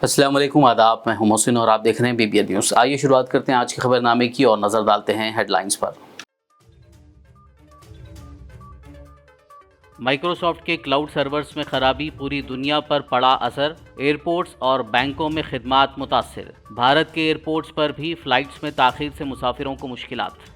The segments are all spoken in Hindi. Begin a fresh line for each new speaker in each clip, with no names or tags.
अस्सलाम वालेकुम, आदाब। मैं हूं मोहसिन और आप देख रहे हैं BBN न्यूज़। आइए शुरुआत करते हैं आज की खबरनामे की और नज़र डालते हैं हेडलाइंस पर।
माइक्रोसॉफ्ट के क्लाउड सर्वर्स में खराबी, पूरी दुनिया पर पड़ा असर। एयरपोर्ट्स और बैंकों में खिदमात मुतासिर। भारत के एयरपोर्ट्स पर भी फ्लाइट्स में ताखीर से मुसाफिरों को मुश्किलात।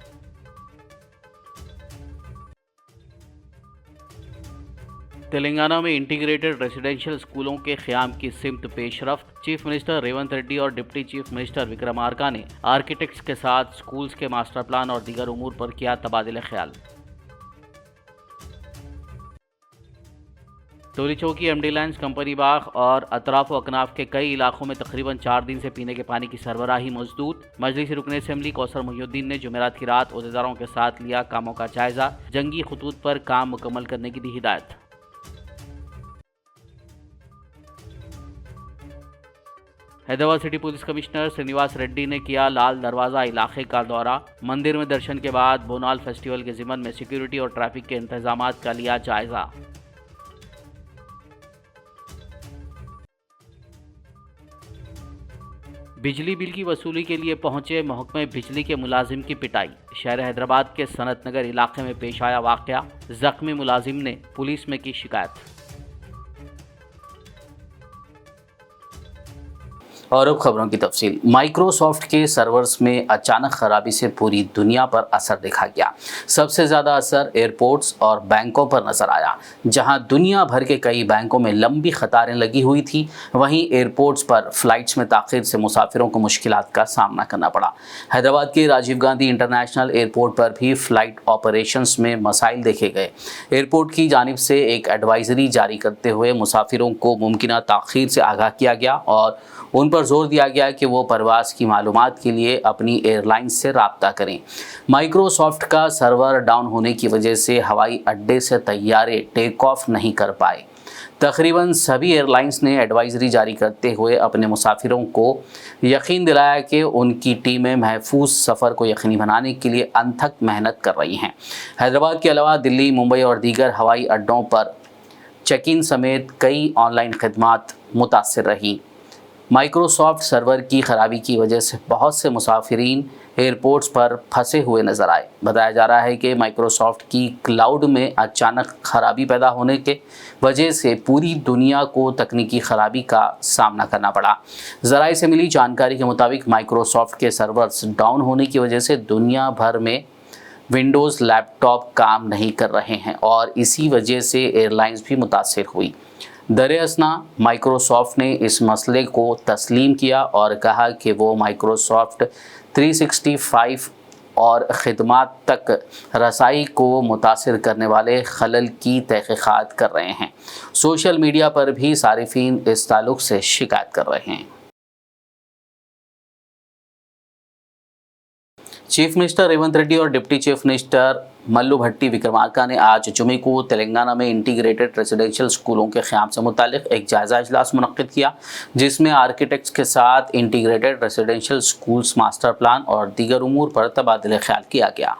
तेलंगाना में इंटीग्रेटेड रेजिडेंशियल स्कूलों के क़याम की सिमत पेशरफ्त। चीफ मिनिस्टर रेवंत रेड्डी और डिप्टी चीफ मिनिस्टर विक्रमार्का ने आर्किटेक्ट्स के साथ स्कूल्स के मास्टर प्लान और दीगर उमूर पर किया तबादिला ख्याल। टोली चौकी, एमडी लाइन्स, कंपनी बाग और अतराफ व अकनाफ के कई इलाकों में तकरीबन 4 दिन से पीने के पानी की सरबराही मजदूद। मजलिस रुकन असम्बली कौसर मुहिउद्दीन ने जुमेरात की रात ओहदेदारों के साथ लिया कामों का जायजा। जंगी खतूत पर काम मुकम्मल करने की दी हिदायत। Hyderabad city police commissioner Srinivas Reddy ने किया लाल दरवाज़ा इलाके का दौरा। मंदिर में दर्शन के बाद बोनाल फेस्टिवल के ज़िमन में सिक्योरिटी और ट्रैफिक के इंतजामात का लिया जायजा। बिजली बिल की वसूली के लिए पहुंचे महकमे बिजली के मुलाजिम की पिटाई। शहर हैदराबाद के सनत नगर इलाके में पेश आया वाकया। जख्मी मुलाजिम ने पुलिस में की शिकायत।
और अब खबरों की तफसील। माइक्रोसॉफ्ट के सर्वर्स में अचानक खराबी से पूरी दुनिया पर असर देखा गया। सबसे ज़्यादा असर एयरपोर्ट्स और बैंकों पर नजर आया। जहां दुनिया भर के कई बैंकों में लंबी कतारें लगी हुई थी, वहीं एयरपोर्ट्स पर फ्लाइट्स में ताख़ीर से मुसाफिरों को मुश्किलात का सामना करना पड़ा। हैदराबाद के राजीव गांधी इंटरनेशनल एयरपोर्ट पर भी फ़्लाइट ऑपरेशंस में मसाइल देखे गए। एयरपोर्ट की जानिब से एक एडवाइजरी जारी करते हुए मुसाफिरों को मुमकिन ताख़ीर से आगाह किया गया और उन पर जोर दिया गया कि वो परवास की मालूमात के लिए अपनी एयरलाइंस से राब्ता करें। माइक्रोसॉफ्ट का सर्वर डाउन होने की वजह से हवाई अड्डे से तैयारे टेक ऑफ नहीं कर पाए। तकरीबन सभी एयरलाइंस ने एडवाइजरी जारी करते हुए अपने मुसाफिरों को यकीन दिलाया कि उनकी टीमें महफूज सफ़र को यकीनी बनाने के लिए अनथक मेहनत कर रही हैं। हैदराबाद के अलावा दिल्ली, मुंबई और दीगर हवाई अड्डों पर चेक इन समेत कई ऑनलाइन खदमात मुतासर रही। माइक्रोसॉफ्ट सर्वर की खराबी की वजह से बहुत से मुसाफिरीन एयरपोर्ट्स पर फंसे हुए नज़र आए। बताया जा रहा है कि माइक्रोसॉफ्ट की क्लाउड में अचानक खराबी पैदा होने के वजह से पूरी दुनिया को तकनीकी खराबी का सामना करना पड़ा। ज़राए से मिली जानकारी के मुताबिक माइक्रोसॉफ्ट के सर्वर्स डाउन होने की वजह से दुनिया भर में विंडोज़ लैपटॉप काम नहीं कर रहे हैं और इसी वजह से एयरलाइंस भी मुतासिर हुई। दरअसल माइक्रोसॉफ्ट ने इस मसले को तस्लीम किया और कहा कि वो माइक्रोसॉफ्ट 365 और ख़िदमात तक रसाई को मुतासिर करने वाले खलल की तहक़ीक़ात कर रहे हैं। सोशल मीडिया पर भी सारिफीन इस ताल्लुक़ से शिकायत कर रहे हैं। चीफ मिनिस्टर रेवंत रेड्डी और डिप्टी चीफ मिनिस्टर मल्लू भट्टी विक्रमार्का ने आज जुमे को तेलंगाना में इंटीग्रेटेड रेजिडेंशियल स्कूलों के क़याम से मुतालिक एक जायज़ा इजलास मुनक़्क़िद किया, जिसमें आर्किटेक्ट्स के साथ integrated residential schools master plan और दीगर उमूर पर तबादला ख्याल किया गया।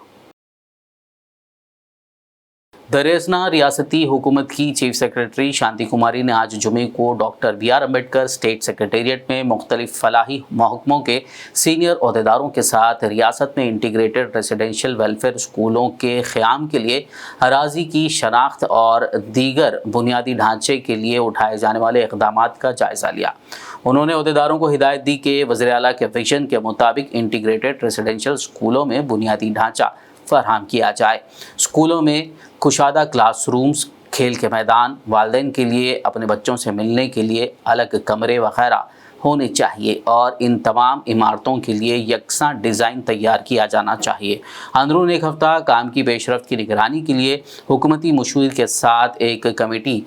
दरअसल रियासती हुकूमत की चीफ सेक्रेटरी शांति कुमारी ने आज जुमे को doctor BR Ambedkar state secretariat में मुख्तलिफ फलाही महकमों के सीनियर अहदेदारों के साथ रियासत में इंटीग्रेटेड रेजिडेंशियल वेलफेयर स्कूलों के क़याम के लिए अराज़ी की शनाख्त और दीगर बुनियादी ढांचे के लिए उठाए जाने वाले इक़दामात का जायज़ा लिया। उन्होंने अहदेदारों को हिदायत दी कि वज़ीर आला के विजन के मुताबिक इंटीग्रेटेड रेजिडेंशियल स्कूलों में बुनियादी ढांचा फराहम किया जाए। स्कूलों में कुशादा क्लासरूम्स, खेल के मैदान, वालिदैन के लिए अपने बच्चों से मिलने के लिए अलग कमरे वगैरह होने चाहिए और इन तमाम इमारतों के लिए यकसा डिज़ाइन तैयार किया जाना चाहिए। अंदरून एक हफ़्ता काम की पेशरफ्त की निगरानी के लिए हुकूमती मशूर के साथ एक कमेटी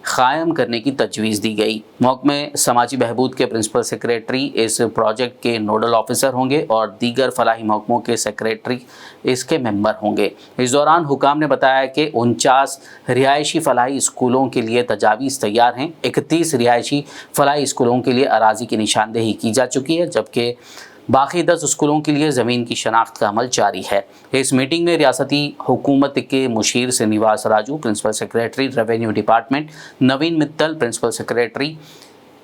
क़ायम करने की तजवीज़ दी गई। महकमे समाजी बहबूद के प्रिंसिपल सेक्रेटरी इस प्रोजेक्ट के नोडल ऑफिसर होंगे और दीगर फलाही महकमों के सेक्रेटरी इसके मेंबर होंगे। इस दौरान हुकाम ने बताया कि 49 रिहायशी फलाही स्कूलों के लिए तजावीज़ तैयार हैं। 31 रिहायशी फलाही स्कूलों के लिए अराज़ी की निशानदेही की जा चुकी है, जबकि बाकी 10 स्कूलों के लिए ज़मीन की शनाख्त का अमल जारी है। इस मीटिंग में रियासती हुकूमत के मुशीर Srinivas Raju, principal secretary revenue department, Naveen Mittal, principal secretary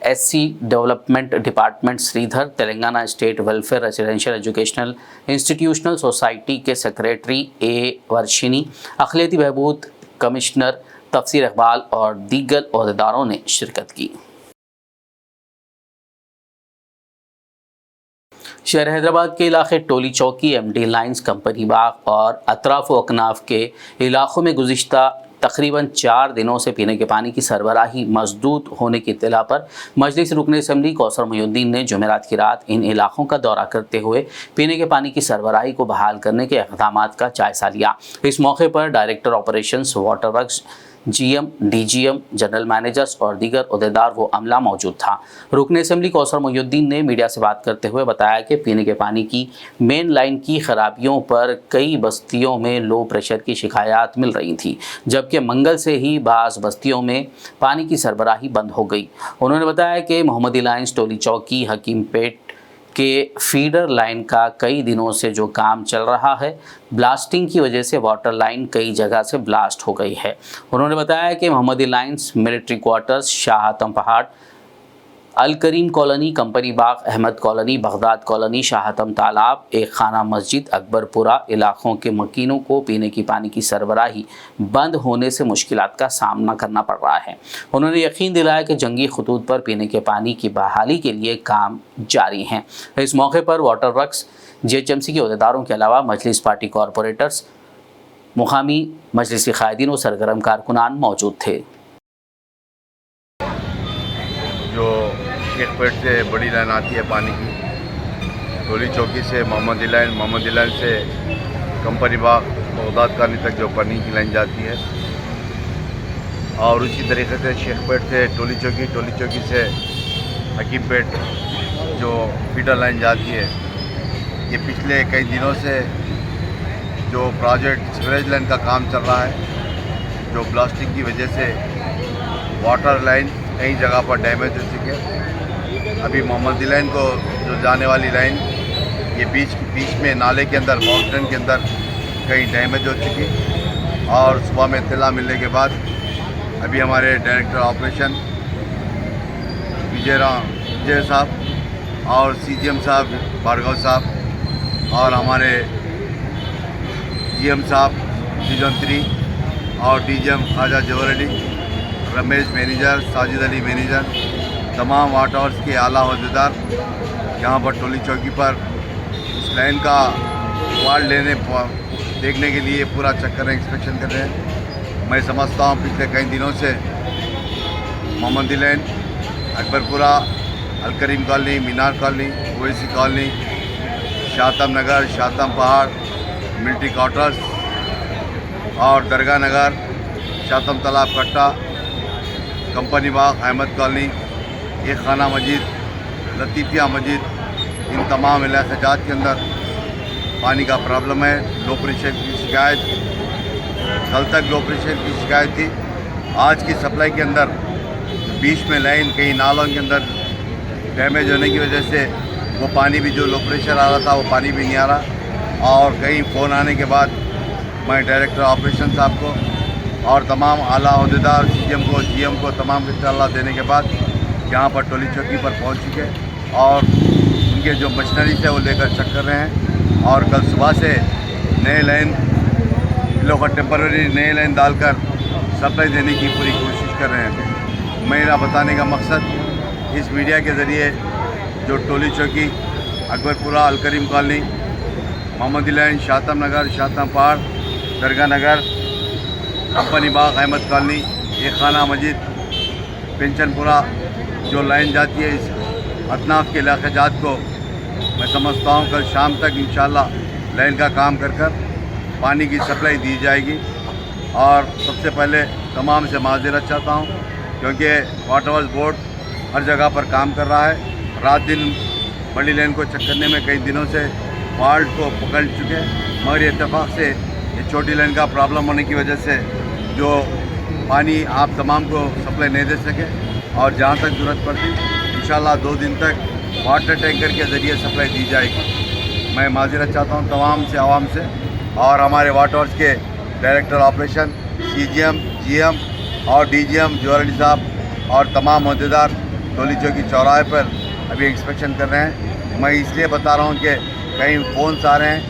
SC development department Sridhar, Telangana state welfare residential educational institutional society के सेक्रेटरी ए वर्षिनी, अक़लियती बहबूद कमिश्नर तफसीर इकबाल और दीगर ओहदेदारों ने शिरकत की। शहर हैदराबाद के इलाके टोली चौकी, MD लाइन्स, कंपनी बाग और अतराफ व अकनाफ के इलाकों में गुज़िश्ता तकरीबन 4 दिनों से पीने के पानी की सरबराही मसदूद होने की इत्तला पर मजलिस रुकन असम्बली कौसर मोहिउद्दीन ने जुमेरात की रात इन इलाकों का दौरा करते हुए पीने के पानी की सरबराही को बहाल करने के इक़दामात का जायज़ा लिया। इस मौके पर director operations, water works, GM, DGM, general managers और दीगर ओहदेदार व अमला मौजूद था। रुकन असम्बली कौसर मोहिउद्दीन ने मीडिया से बात करते हुए बताया कि पीने के पानी की मेन लाइन की खराबियों पर कई बस्तियों में लो प्रेशर की शिकायत मिल रही थी, जबकि मंगल से ही बाज़ बस्तियों में पानी की सरबराही बंद हो गई। उन्होंने बताया कि मोहम्मदी लाइन्स, टोली चौकी, हकीमपेट के फीडर लाइन का कई दिनों से जो काम चल रहा है, ब्लास्टिंग की वजह से वाटर लाइन कई जगह से ब्लास्ट हो गई है। उन्होंने बताया कि Mohammadi lines, military quarters, Shah Aatam Pahad, Al Karim colony, company Bagh, Ahmad colony, Baghdad colony, Shah Aatam Talab, एक खाना मस्जिद, अकबरपुरा इलाकों के मकीनों को पीने की पानी की सरबराही बंद होने से मुश्किलात का सामना करना पड़ रहा है। उन्होंने यकीन दिलाया कि जंगी खतूत पर पीने के पानी की बहाली के लिए काम जारी हैं। इस मौके पर वाटर वर्क्स, GHMC के अहदेदारों के अलावा मजलिस पार्टी कॉरपोरेटर्स, मुकामी मजलिसी कायदीन और सरगर्म कारकुनान मौजूद थे।
जो शेखपेट से बड़ी लाइन आती है पानी की, टोली चौकी से मोहम्मदी लाइन से कंपनी बाग, बगदाद कॉलोनी तक जो पानी की लाइन जाती है, और उसी तरीके से शेखपेट से टोली चौकी से हकीमपेट जो फीडर लाइन जाती है, ये पिछले कई दिनों से जो प्रोजेक्ट सीवरेज लाइन का काम चल रहा है, जो ब्लास्टिंग की वजह से वाटर लाइन कई जगह पर डैमेज हो चुके हैं। अभी मोहम्मदी लाइन को जो जाने वाली लाइन, ये बीच में नाले के अंदर, माउंटेन के अंदर कहीं डैमेज हो चुकी, और सुबह में इत्तला मिलने के बाद अभी हमारे डायरेक्टर ऑपरेशन विजय साहब और CGM साहब भार्गव साहब और हमारे GM साहब डिवीजन 3 और DGM Khwaja Jawar Ali, Ramesh manager, Sajid Ali manager, तमाम वाटर्स के आला अहदेदार यहाँ पर टोली चौकी पर इस लाइन का वार्ड देखने के लिए पूरा चक्कर इंस्पेक्शन कर रहे हैं। मैं समझता हूँ पिछले कई दिनों से मोहम्मदी लाइन, अकबरपुरा, अल करीम कॉलोनी, मीनार कॉलोनी, ओवैसी कॉलोनी, शाहतम नगर, शाहतम पहाड़, मिलिट्री क्वार्टर्स और दरगाह नगर, शाहतम तालाब कट्टा, कंपनी बाग, अहमद कॉलोनी, एक खाना मस्जिद, लतीफ़िया मस्जिद, इन तमाम इलाक़ात के अंदर पानी का प्रॉब्लम है। लो प्रेशर की शिकायत, कल तक लो प्रेशर की शिकायत थी। आज की सप्लाई के अंदर बीच में लाइन कई नालों के अंदर डैमेज होने की वजह से वो पानी भी, जो लो प्रेशर आ रहा था, वो पानी भी नहीं आ रहा। और कई फ़ोन आने के बाद मैं डायरेक्टर ऑपरेशन साहब को और तमाम आला अहदेदार, CGM को, GM को तमाम इत्तला देने के बाद यहाँ पर टोली चौकी पर पहुँच चुके, और उनके जो मशीनरी है वो लेकर चेक कर रहे हैं। और कल सुबह से नए लाइन, लोग का टेम्पररी नए लाइन डालकर सप्लाई देने की पूरी कोशिश कर रहे हैं। मेरा बताने का मकसद इस मीडिया के ज़रिए जो टोली चौकी, अकबरपुरा, अल करीम कॉलोनी, मोहम्मदी लाइन, शाहतम नगर, शाहतम पहाड़, दरगाह नगर, कंपनी बाग, अहमद कॉलोनी, एक खाना मस्जिद, पेंशनपुरा जो लाइन जाती है इस अतनाफ के इलाक़ात को, मैं समझता हूँ कल शाम तक इंशाअल्लाह लाइन का काम कर पानी की सप्लाई दी जाएगी। और सबसे पहले तमाम से माज़रत चाहता हूँ, क्योंकि वाटर वर्क्स बोर्ड हर जगह पर काम कर रहा है। रात दिन बड़ी लाइन को चेक करने में कई दिनों से फॉल्ट को पकड़ चुके, मगर इत्तेफाक से ये छोटी लाइन का प्रॉब्लम होने की वजह से जो पानी आप तमाम को सप्लाई नहीं दे सके, और जहाँ तक ज़रूरत पड़ती इंशाअल्लाह 2 दिन तक वाटर टैंकर के ज़रिए सप्लाई दी जाएगी। मैं माज़रत चाहता हूँ तमाम से आवाम से, और हमारे वाटर वर्क्स के डायरेक्टर ऑपरेशन, CGM, GM और DGM जवर अली साहब और तमाम अहदेदार टोली चौकी चौराहे पर अभी इंस्पेक्शन कर रहे हैं। मैं इसलिए बता रहा हूँ कि कहीं फ़ोन्स आ रहे हैं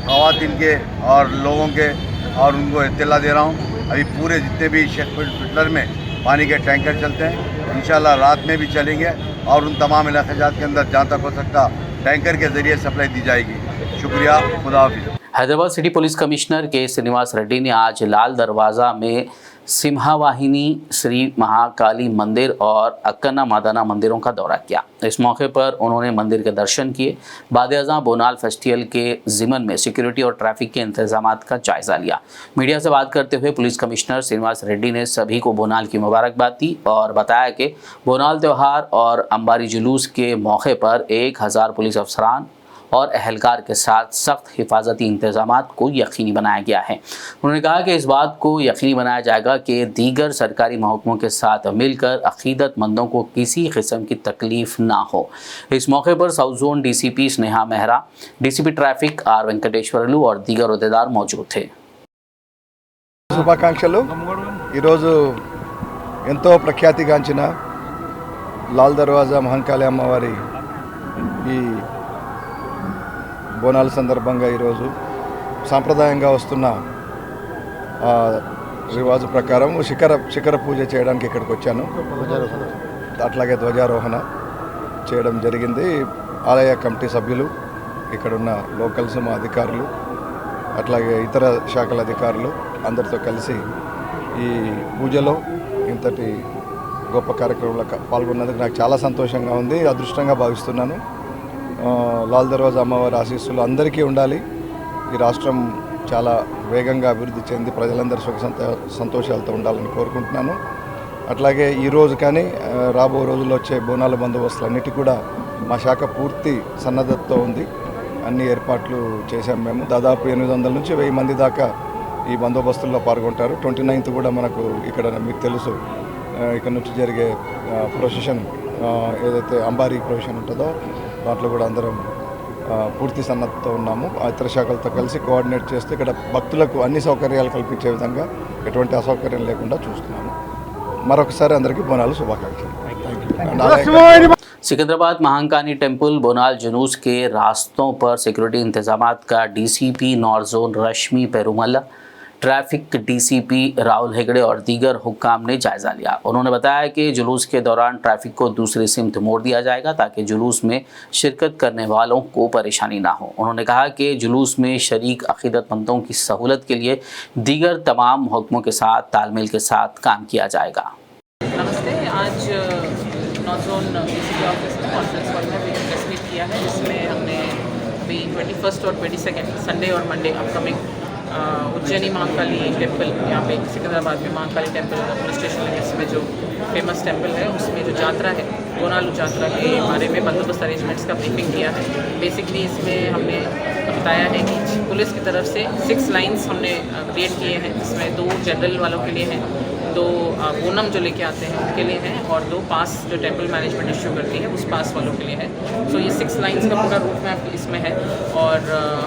ख़वातीन के और लोगों के, और उनको इत्तला दे रहा हूँ। अभी पूरे जितने भी फिल्टर में पानी के टैंकर चलते हैं, इंशाल्लाह रात में भी चलेंगे और उन तमाम इलाक़ात के अंदर जहाँ तक हो सकता टैंकर के ज़रिए सप्लाई दी जाएगी। शुक्रिया, खुदा हाफिज़।
हैदराबाद सिटी पुलिस कमिश्नर के श्रीनिवास रेड्डी ने आज लाल दरवाज़ा में सिम्हावाहिनी, श्री महाकाली मंदिर और अक्कन्ना मादाना मंदिरों का दौरा किया। इस मौके पर उन्होंने मंदिर के दर्शन किए। बाद-ए-आज़ां बोनाल फेस्टिवल के ज़िमन में सिक्योरिटी और ट्रैफिक के इंतजामात का जायज़ा लिया। मीडिया से बात करते हुए पुलिस कमिश्नर श्रीनिवास रेड्डी ने सभी को बोनाल की मुबारकबाद दी और बताया कि बोनाल त्यौहार और अंबारी जुलूस के मौके पर 1000 पुलिस अफसरान और अहलकार के साथ सख्त हिफाजती इंतजामात को यकीनी बनाया गया है। उन्होंने कहा कि इस बात को यकीनी बनाया जाएगा कि दीगर सरकारी महकमों के साथ मिलकर अक़ीदतमंदों को किसी किस्म की तकलीफ़ ना हो। इस मौके पर south zone DCP Sneha Mehra, DCP traffic R Venkateswarlu और दीगर अहदेदार मौजूद थे।
శుభాకాంక్షలు। ఈరోజు ఎంతో ప్రఖ్యాతిగాంచిన లాల్ దర్వాజా మహంకాళి అమ్మవారి ఈ బోనాల సందర్భంగా ఈరోజు సాంప్రదాయంగా వస్తున్న రివాజు ప్రకారం శిఖర పూజ చేయడానికి ఇక్కడికి వచ్చాను. అట్లాగే ధ్వజారోహణ చేయడం జరిగింది. ఆలయ కమిటీ సభ్యులు, ఇక్కడున్న లోకల్స్, మా అధికారులు, అట్లాగే ఇతర శాఖల అధికారులు అందరితో కలిసి ఈ పూజలో ఇంతటి గొప్ప కార్యక్రమంలో పాల్గొన్నందుకు నాకు చాలా సంతోషంగా ఉంది, అదృష్టంగా భావిస్తున్నాను. లాల్ దర్వాజా అమ్మవారి ఆశీస్సులు అందరికీ ఉండాలి. ఈ రాష్ట్రం చాలా వేగంగా అభివృద్ధి చెంది ప్రజలందరూ సుఖ సంతోషాలతో ఉండాలని కోరుకుంటున్నాను. అట్లాగే ఈరోజు కానీ రాబో రోజుల్లో వచ్చే బోనాల బందోబస్తులన్నిటి కూడా మా శాఖ పూర్తి సన్నద్ధతతో ఉంది. అన్ని ఏర్పాట్లు చేశాం మేము. దాదాపు 800 నుంచి 1000 మంది దాకా ఈ బందోబస్తుల్లో పాల్గొంటారు. 29th కూడా మనకు ఇక్కడ మీకు తెలుసు ఇక్కడ నుంచి జరిగే ప్రొసెషన్ ఏదైతే అంబారీ ప్రొసెషన్ ఉంటుందో దాంట్లో కూడా అందరం పూర్తి సన్నద్ధతో ఉన్నాము. ఇతర శాఖలతో కలిసి కోఆర్డినేట్ చేస్తూ ఇక్కడ భక్తులకు అన్ని సౌకర్యాలు కల్పించే విధంగా ఎటువంటి అసౌకర్యం లేకుండా చూస్తున్నాము. మరొకసారి అందరికీ బోనాలు శుభాకాంక్షలు.
सिकंदराबाद महाकाली टेम्पल बोनाल जुलूस के रास्तों पर सिक्योरिटी इंतजामात का DCP नॉर्थ जोन रश्मि पेरुमल, ट्रैफिक DCP राहुल हेगड़े और दीगर हुक्काम ने जायज़ा लिया। उन्होंने बताया कि जुलूस के दौरान ट्रैफिक को दूसरी सिमत मोड़ दिया जाएगा ताकि जुलूस में शिरकत करने वालों को परेशानी ना हो। उन्होंने कहा कि जुलूस में शरीक अक़ीदतमंदों की सहूलत के लिए दीगर तमाम महकमों के साथ तालमेल के साथ काम किया जाएगा।
नमस्ते। आज नॉर्थ जोन DCP ऑफिस में कॉन्फ्रेंस हॉल में एक प्रेस मीट किया है, जिसमें हमने अभी 21 और 22 संडे और Monday upcoming Ujjaini Mahakali temple, यहाँ पे सिकंदराबाद में Mahakali temple police station limits में जो फेमस टेम्पल है उसमें जो यात्रा है बोनालू यात्रा के बारे में बंदोबस्त अरेंजमेंट्स का ब्रीफिंग किया है। बेसिकली इसमें हमने बताया है कि पुलिस की तरफ से 6 लाइन्स हमने क्रिएट किए हैं, जिसमें 2 जनरल वालों के लिए हैं, 2 बोनम जो लेके आते हैं उनके लिए हैं, और 2 पास जो टेम्पल मैनेजमेंट इश्यू करती है उस पास वालों के लिए है। सो ये 6 लाइन्स का पूरा रूट मैप इसमें है, और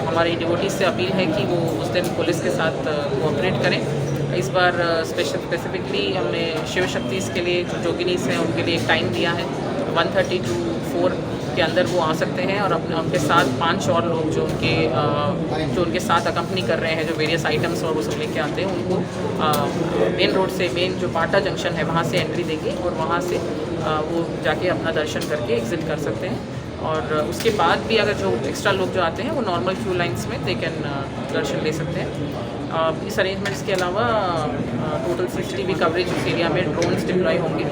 हमारी डिवोटीज से अपील है कि वो उस दिन पुलिस के साथ कोऑपरेट करें। इस बार स्पेसिफिकली हमने शिव शक्ति के लिए जो जोगिनीस हैं उनके लिए एक टाइम दिया है 1:30 to 4 के अंदर वो आ सकते हैं, और अपने उनके साथ 5 और लोग जो उनके साथ अकम्पनी कर रहे हैं, जो वेरियस आइटम्स और वो सब लेके आते हैं, उनको मेन रोड से, मेन जो पाटा जंक्शन है वहाँ से एंट्री देंगे और वहाँ से वो जाके अपना दर्शन करके एग्जिट कर सकते हैं। और उसके बाद भी अगर जो एक्स्ट्रा लोग जो आते हैं वो नॉर्मल क्यू लाइन्स में दे कैन दर्शन ले सकते हैं। इस अरेंजमेंट्स के अलावा टोटल CCTV कवरेज उस एरिया में ड्रोन्स डिप्लॉय होंगे,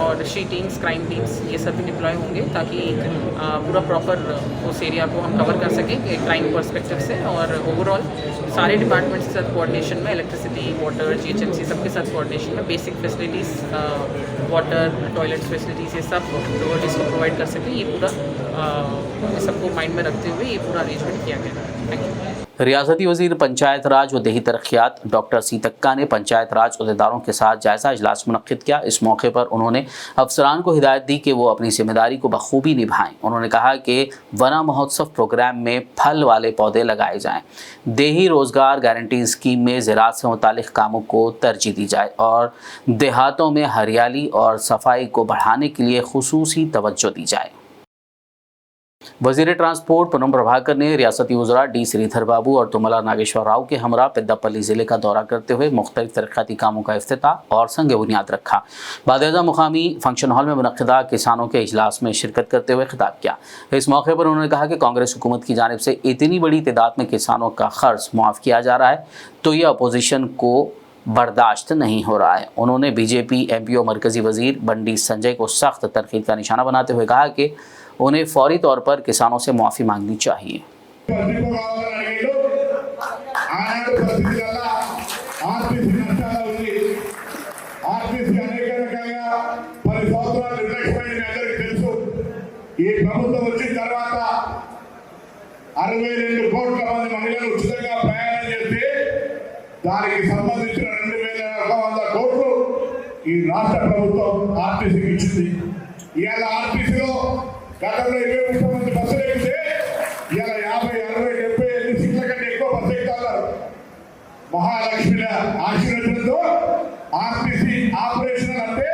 और शी टीम्स, क्राइम टीम्स, ये सब भी डिप्लॉय होंगे, ताकि पूरा प्रॉपर उस एरिया को हम कवर कर सकें क्राइम पर्सपेक्टिव से। और ओवरऑल सारे डिपार्टमेंट्स के साथ कोऑर्डिनेशन में, इलेक्ट्रिसिटी, वाटर, GHMC सबके साथ कोऑर्डिनेशन में basic facilities, water, toilet facilities, ये सब डिवोटीज़ को प्रोवाइड कर सकें, ये पूरा ये सबको माइंड में रखते हुए ये पूरा अरेंजमेंट किया गया है। Thank you.
रियासती वजीर पंचायत राज व देही तरक्यात डॉक्टर सीतक्का ने पंचायत राज अहदेदारों के साथ जायजा इजलास मुनक्किद किया। इस मौके पर उन्होंने अफसरान को हिदायत दी कि वो अपनी जिम्मेदारी को बखूबी निभाएं। उन्होंने कहा कि वना महोत्सव प्रोग्राम में फल वाले पौधे लगाए जाएं, देही रोज़गार गारंटी स्कीम में ज़राअत से मुतालिक कामों को तरजीह दी जाए और देहातों में हरियाली और सफाई को बढ़ाने के लिए खुसूसी तवज्जो दी जाए। वज़ीर ट्रांसपोर्ट पूनम प्रभाकर ने रियासती वज़रा डी श्रीधर बाबू और तुमला नागेश्वर राव के हमरा पेद्दापल्ली ज़िले का दौरा करते हुए मुख्तलिफ तरक्याती कामों का इफ्तिताह और संग बुनियाद रखा। बाकायदा मुकामी फंक्शन हॉल में मुनक़िदा किसानों के इजलास में शिरकत करते हुए खिताब किया। इस मौके पर उन्होंने कहा कि कांग्रेस हुकूमत की जानिब से इतनी बड़ी तादाद में किसानों का ख़र्च मुआफ़ किया जा रहा है तो यह अपोजिशन को बर्दाश्त नहीं हो रहा है। उन्होंने बीजेपी एमपी और मरकज़ी वज़ीर बंडी संजय को सख्त तनकीद का निशाना बनाते हुए कहा कि उन्हें फौरी तौर पर किसानों से मुआफ़ी मांगनी चाहिए।
దానికి సంబంధించిన 2,100 కోట్లు ఈ రాష్ట్ర ప్రభుత్వం ఆర్టీసీకి ఇచ్చింది. ఇవాళ ఆర్టీసీలో గతంలో 20 మంది బస్సులు ఎక్కితే ఇవాళ 50, 60, 70 సీట్ల కంటే ఎక్కువ బస్సు ఎక్కుతారు. మహాలక్ష్మిల ఆశీర్వచనంతో ఆర్టీసీ ఆపరేషన్ అంటే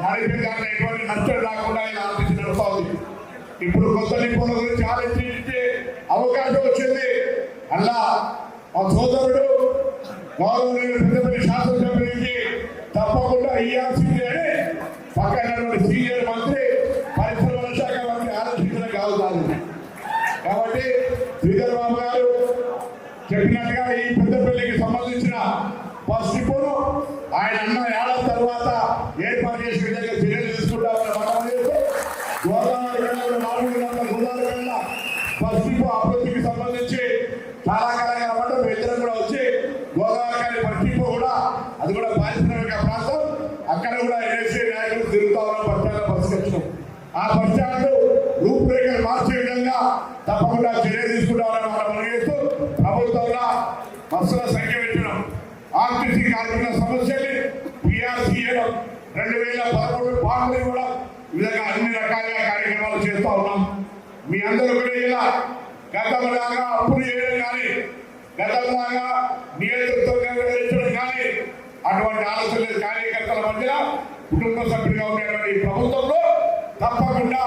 నడిపే దాంట్లో ఎటువంటి నష్టం రాకుండా ఇలా ఆర్టీసీ నడుస్తూ ఉంది. ఇప్పుడు కొత్త నిపుణుల గురించి ఆలోచించే అవకాశం వచ్చింది. అలా మా సోదరుడు గౌరవనీయులు పెద్దపల్లి శాసనసభ్యునికి తప్పకుండా ఇవ్వాల్సిందే అని పక్కన సీనియర్ మంత్రి పరిశ్రమల శాఖ మంత్రి ఆలోచించడం కావుతారు. కాబట్టి శ్రీధర్ బాబు గారు చెప్పినట్టుగా ఈ పెద్దపల్లికి సంబంధించిన బస్ డిపోను ఆయన అన్న ఏడాది తర్వాత ఏర్పాటు చేసే విధంగా చర్యలు తీసుకుంటామని మనం చేస్తే గోదావరి 400 గోదావరి బస్ డిపో అభివృద్ధికి సంబంధించి చాలా కాలంగా అన్నమాట ఇద్దరు కూడా వచ్చి గోదావరి బస్ డిపో కూడా అది కూడా పారిశ్రామిక ప్రాంతం అక్కడ కూడా ఎన్ఎస్సీ నాయకులు తిరుగుతా ఉన్న బస్టాండ్ బస్సు వచ్చినాం. ఆ బస్టాండ్ రూపురేఖలు మార్చే విధంగా తప్పకుండా చర్య తీసుకుంటామని మనం చేస్తూ ప్రభుత్వంలో బస్సుల సంఖ్య పెట్టడం, ఆర్టీసీ కార్మికుల సమస్యల్ని పిఆర్సీ చేయడం, 2013 పాటలు ఇవ్వడం, ఈ విధంగా అన్ని రకాలుగా కార్యక్రమాలు చేస్తూ ఉన్నాం. మీ అందరూ కూడా ఇలా గతంలాగా అప్పులు చేయడం కానీ గతంలాగా నియంత్రణతో నిర్వహించడం కానీ అటువంటి ఆలోచన లేదు. కార్యకర్తల మధ్య కుటుంబ సభ్యులుగా ఉండేటువంటి ఈ ప్రభుత్వంలో తప్పకుండా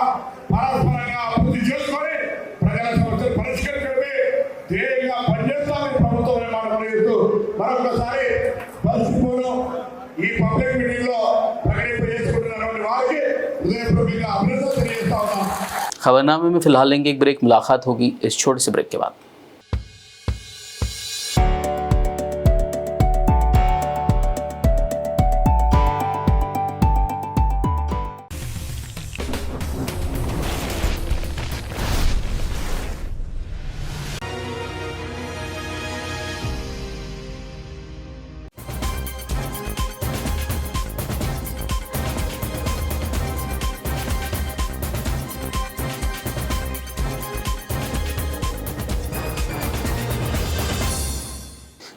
పరస్పరంగా అభివృద్ధి చేసుకొని ప్రజల సమస్యలు పరిష్కరించడమే ధ్యేయంగా పనిచేస్తామని ప్రభుత్వం మనం చేస్తూ మరొకసారి పరిస్థితులను ఈ పబ్లిక్ మీటింగ్ లో ప్రకటింపజేసుకుంటున్నటువంటి వారికి హృదయపూర్వకంగా అభినందనలు తెలియజేస్తా ఉన్నాం.
खबरनामे में फिलहाल लेंगे एक ब्रेक। मुलाकात होगी इस छोटे से ब्रेक के बाद।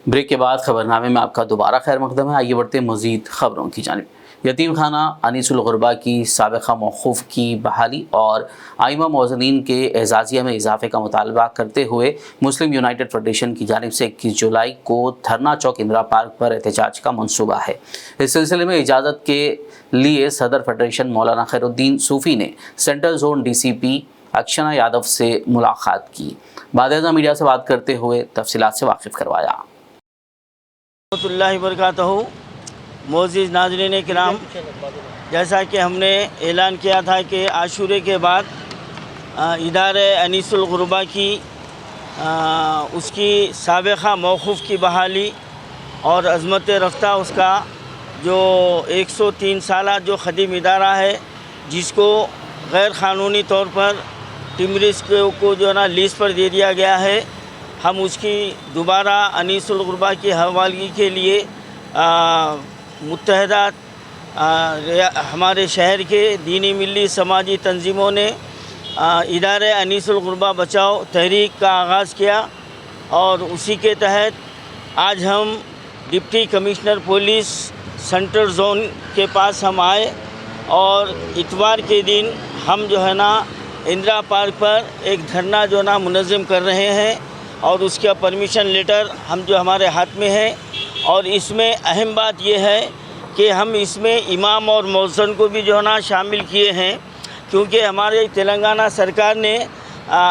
ब्रेक के बाद खबरनामे में आपका दोबारा खैर मकदम है। आइए बढ़ते हैं मज़ीद ख़बरों की जानिब। यतीम खाना अनीसुल गुरबा की साबिक़ा मौक़ूफ़ की बहाली और आइमा मौज़नीन के एजाज़िया में इजाफ़े का मुतालबा करते हुए मुस्लिम यूनाइटेड फेडरेशन की जानिब से 21 जुलाई को धरना चौक इंदिरा पार्क पर एहतजाज का मनसूबा है। इस सिलसिले में इजाज़त के लिए सदर फेडरेशन मौलाना खैरुद्दीन सूफ़ी ने सेंट्रल जोन DCP अक्षना यादव से मुलाकात की। बाकायदा मीडिया से बात करते हुए तफसीलात से वाकिफ़ करवाया।
बरकातहू मोअज़्ज़िज़ नाज़रीन किराम, जैसा कि हमने ऐलान किया था कि आशूरे के बाद इदारे अनीसुल गुरबा की उसकी साबिक़ा मौक़ूफ़ की बहाली और अज़मत रफ्ता उसका जो 103 साला जो ख़दीम इदारा है जिसको गैर क़ानूनी तौर पर टिमरिस को जो है ना लीज़ पर दे दिया गया है, हम उसकी दोबारा अनीसुल गुरबा की हवालगी के लिए मुत्तहदा हमारे शहर के दीनी मिली समाजी तंजीमों ने इदारे अनीसुल गुरबा बचाओ तहरीक का आगाज़ किया और उसी के तहत आज हम deputy commissioner police central zone के पास हम आए और इतवार के दिन हम जो है ना इंदिरा पार्क पर एक धरना जो ना मुनज़्ज़म कर रहे हैं और उसका परमिशन लेटर हम जो हमारे हाथ में है। और इसमें अहम बात यह है कि हम इसमें इमाम और मौज़न को भी जो है ना शामिल किए हैं, क्योंकि हमारे तेलंगाना सरकार ने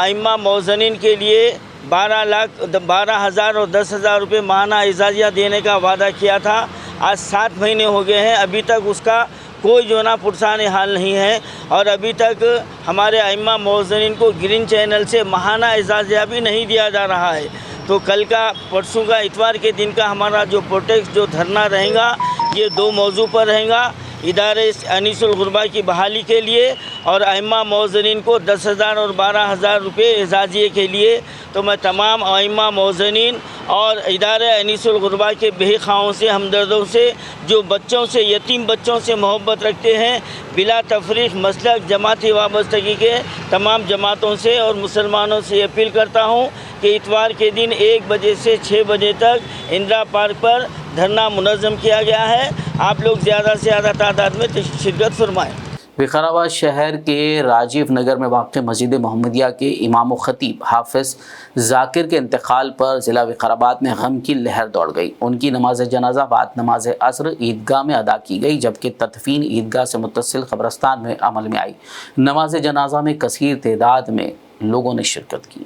इमाम मौज़निन के लिए 12,000 और 10,000 रुपये माहाना एजाज़िया देने का वादा किया था। आज 7 महीने हो गए हैं, अभी तक उसका कोई जो ना पुरसाने हाल नहीं है और अभी तक हमारे इमाम मौज़निन को ग्रीन चैनल से माहाना एजाज़िया भी नहीं दिया जा रहा है। तो कल का परसों का इतवार के दिन का हमारा जो प्रोटेस्ट जो धरना रहेगा ये 2 मौजू पर रहेगा। इदारे अनीसुल गुरबा की बहाली के लिए और अइम्मा मौज़निन को 10,000 और 12,000 रुपये एजाज़िये के लिए। तो मैं तमाम अइम्मा मौज़निन और इदारे अनीसुल गुरबा के बेखाओं से, हमदर्दों से, जो बच्चों से, यतीम बच्चों से मोहब्बत रखते हैं, बिला तफरीक मसलक जमाती वाबस्तगी के तमाम जमातों से और मुसलमानों से अपील करता हूँ कि इतवार के दिन 1 बजे से 6 बजे तक इंदिरा पार्क पर धरना मुनज़्ज़म किया गया है। आप लोग ज़्यादा से ज़्यादा तादाद में शिरकत फरमाएँ।
विकाराबाद शहर के राजीव नगर में वाक़ मस्जिद मोहम्मदिया के इमाम ख़तीब हाफिज़ जाकिर के इंतकाल पर ज़िला विकाराबाद में गम की लहर दौड़ गई। उनकी नमाज जनाजा बाद नमाज असर ईदगाह में अदा की गई, जबकि तदफीन ईदगाह से मुत्तसिल कब्रस्तान में अमल में आई। नमाज जनाजा में कसीर तादाद में लोगों ने शिरकत की।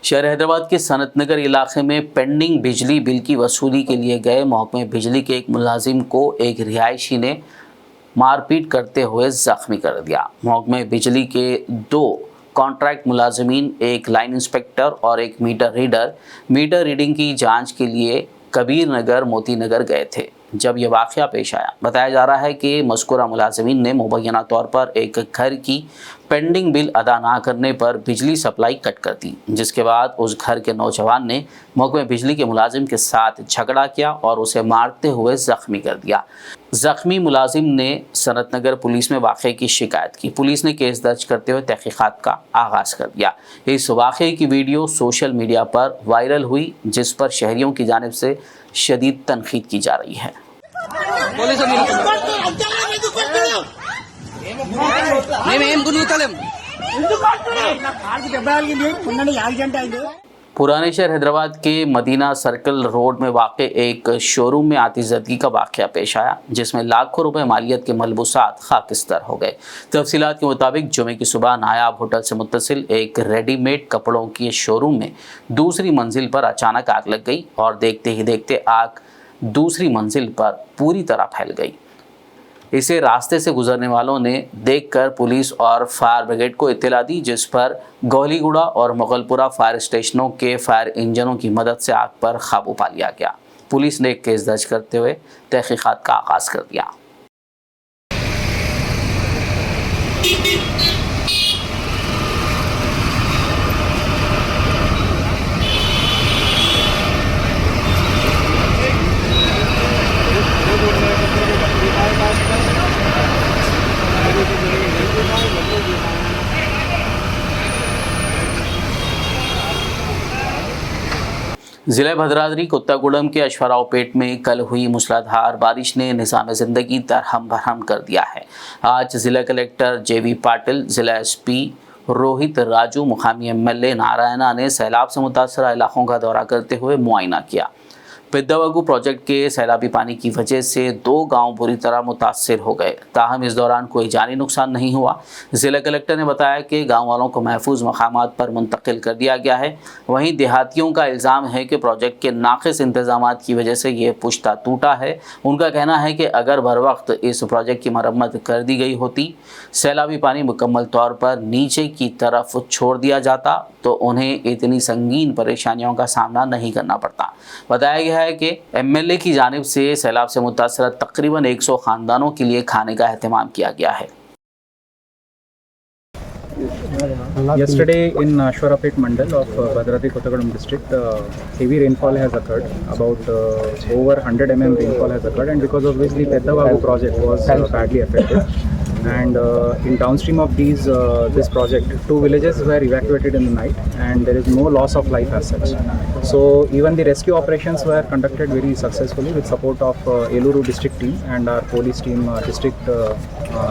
शहर हैदराबाद के सनत नगर इलाके में पेंडिंग बिजली बिल की वसूली के लिए गए महकमे बिजली के एक मुलाजिम को एक रिहायशी ने मारपीट करते हुए ज़ख्मी कर दिया। महकमे बिजली के 2 कॉन्ट्रैक्ट मुलाजिमीन, एक लाइन इंस्पेक्टर और एक मीटर रीडर, मीटर रीडिंग की जांच के लिए कबीर नगर मोती नगर गए थे जब यह वाक़या पेश आया। बताया जा रहा है कि मज़कूरा मुलाजिमीन ने मुबैना तौर पर एक घर की पेंडिंग बिल अदा ना करने पर बिजली सप्लाई कट कर दी, जिसके बाद उस घर के नौजवान ने महकमे बिजली के मुलाजिम के साथ झगड़ा किया और उसे मारते हुए ज़ख्मी कर दिया। ज़ख्मी मुलाजिम ने सनत नगर पुलिस में वाक़े की शिकायत की। पुलिस ने केस दर्ज करते हुए तहक़ीक़ात का आगाज़ कर दिया। इस वाक़े की वीडियो सोशल मीडिया पर वायरल हुई, जिस पर शहरियों की जानिब से शदीद तनक़ीद की जा रही है। पुराने शहर हैदराबाद के मदीना सर्कल रोड में वाक़े एक शोरूम में आतिशज़दगी का वाक़या पेश आया, जिसमें लाखों रुपए मालियत के मलबूसात खाकिस्तर हो गए। तफसीलात के मुताबिक जुमे की सुबह नायाब होटल से मुत्तसिल एक रेडीमेड कपड़ों की शोरूम में दूसरी मंजिल पर अचानक आग लग गई और देखते ही देखते आग दूसरी मंजिल पर पूरी तरह फैल गई। इसे रास्ते से गुजरने वालों ने देखकर पुलिस और फायर ब्रिगेड को इत्तला दी, जिस पर गौलीगुड़ा और मुगलपुरा फायर स्टेशनों के फायर इंजनों की मदद से आग पर काबू पा लिया गया। पुलिस ने केस दर्ज करते हुए तहक़ीक़ात का आगाज़ कर दिया। ज़िला भद्राद्री कुत्तागुड़म के अश्वरावपेट में कल हुई मूसलाधार बारिश ने निज़ाम ज़िंदगी दरहम बरहम कर दिया है। आज ज़िला कलेक्टर जेवी पाटिल, ज़िला एसपी रोहित राजू, मुकामी एमएलए नारायणा ने सैलाब से मुतासर इलाकों का दौरा करते हुए मुआयना किया। पिद्दावगू प्रोजेक्ट के सैलाबी पानी की वजह से 2 गांव बुरी तरह मुतासर हो गए, ताहम इस दौरान कोई जानी नुकसान नहीं हुआ। ज़िला कलेक्टर ने बताया कि गांव वालों को महफूज मकामात पर मुंतकिल कर दिया गया है। वहीं देहातियों का इल्ज़ाम है कि प्रोजेक्ट के नाक़िस इंतजामात की वजह से ये पुश्ता टूटा है। उनका कहना है कि अगर बर वक्त इस प्रोजेक्ट की मरम्मत कर दी गई होती, सैलाबी पानी मुकम्मल तौर पर नीचे की तरफ छोड़ दिया जाता तो उन्हें इतनी संगीन परेशानियों का सामना नहीं करना पड़ता। बताया गया है कि एमएलए की जानिब से सैलाब से मुतासर तकरीबन 100 ख़ानदानों के लिए खाने का एहतमाम किया गया है।
Yesterday in Ashwarapet Mandal of Bhadradi Kottagudem district, heavy rainfall has occurred. About over 100 mm rainfall has occurred, and because of which the Peddavagu project was badly affected. And in downstream of this project, 2 villages were evacuated in the night, and there is no loss of life as such. So even the rescue operations were conducted very successfully with support of Eluru district team, and our police team, district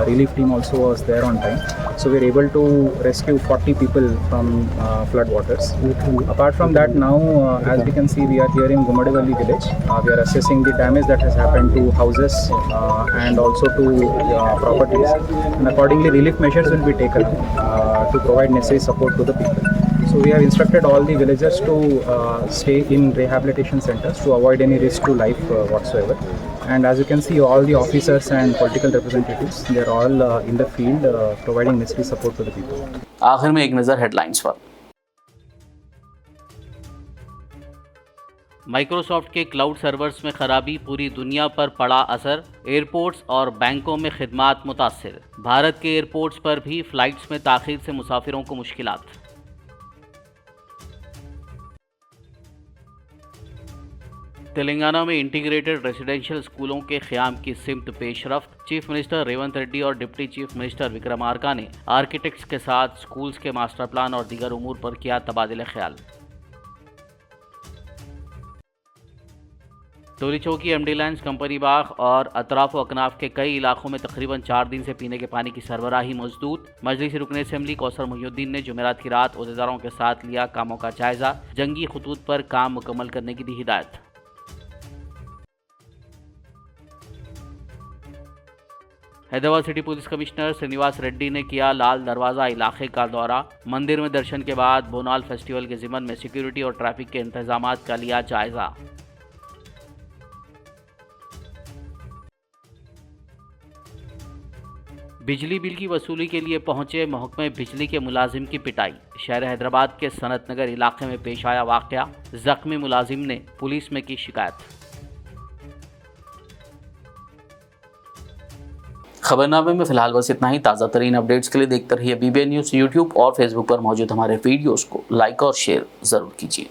relief team also was there on time. So we were able to rescue 40 people from flood waters. Apart from that, now as we can see, we are here in Gumadevalli village. We are assessing the damage that has happened to houses and also to properties, and accordingly relief measures will be taken to provide necessary support to the people. So we have instructed all the villagers to stay in rehabilitation centers to avoid any risk to life whatsoever. And as you can see, all the officers and political representatives, they are all in the field providing necessary support to the people.
आखिर में एक नज़र हेडलाइंस पर।
माइक्रोसॉफ्ट के क्लाउड सर्वर्स में खराबी, पूरी दुनिया पर पड़ा असर, एयरपोर्ट्स और बैंकों में खिदमात मुतासिर। भारत के एयरपोर्ट्स पर भी फ्लाइट्स में ताखीर से मुसाफिरों को मुश्किलात। तेलंगाना में इंटीग्रेटेड रेजिडेंशियल स्कूलों के क़याम की सिमत पेशरफ्त। चीफ मिनिस्टर रेवंत रेड्डी और डिप्टी चीफ मिनिस्टर विक्रमार्का ने आर्किटेक्ट्स के साथ स्कूल्स के मास्टर प्लान और दीगर उमूर पर किया तबादिले ख्याल। टोली चौकी, एमडी लाइन्स, कंपनी बाग और अतराफ अकनाफ के कई इलाकों में तकरीबन 4 दिन से पीने के पानी की सरबराही मजदूद। मजलिस रुकन असेंबली कौसर मुहियुद्दीन ने जुमेरात की रात ओहदेदारों के साथ लिया कामों का जायजा, जंगी खतूत पर काम मुकम्मल करने की दी हिदायत। Hyderabad city police commissioner Srinivas Reddy ने किया लाल दरवाज़ा इलाके का दौरा। मंदिर में दर्शन के बाद बोनाल फेस्टिवल के ज़िमन में सिक्योरिटी और ट्रैफिक के इंतजामात का लिया जायजा। बिजली बिल की वसूली के लिए पहुंचे महकमे बिजली के मुलाजिम की पिटाई। शहर हैदराबाद के सनत नगर इलाके में पेश आया वाक़या, जख्मी मुलाजिम ने पुलिस में की शिकायत।
खबरनामे में फिलहाल बस इतना ही। ताज़ा तरीन अपडेट्स के लिए देखते रहिए BBN न्यूज़। यूट्यूब और फेसबुक पर मौजूद हमारे वीडियोज़ को लाइक और शेयर ज़रूर कीजिए।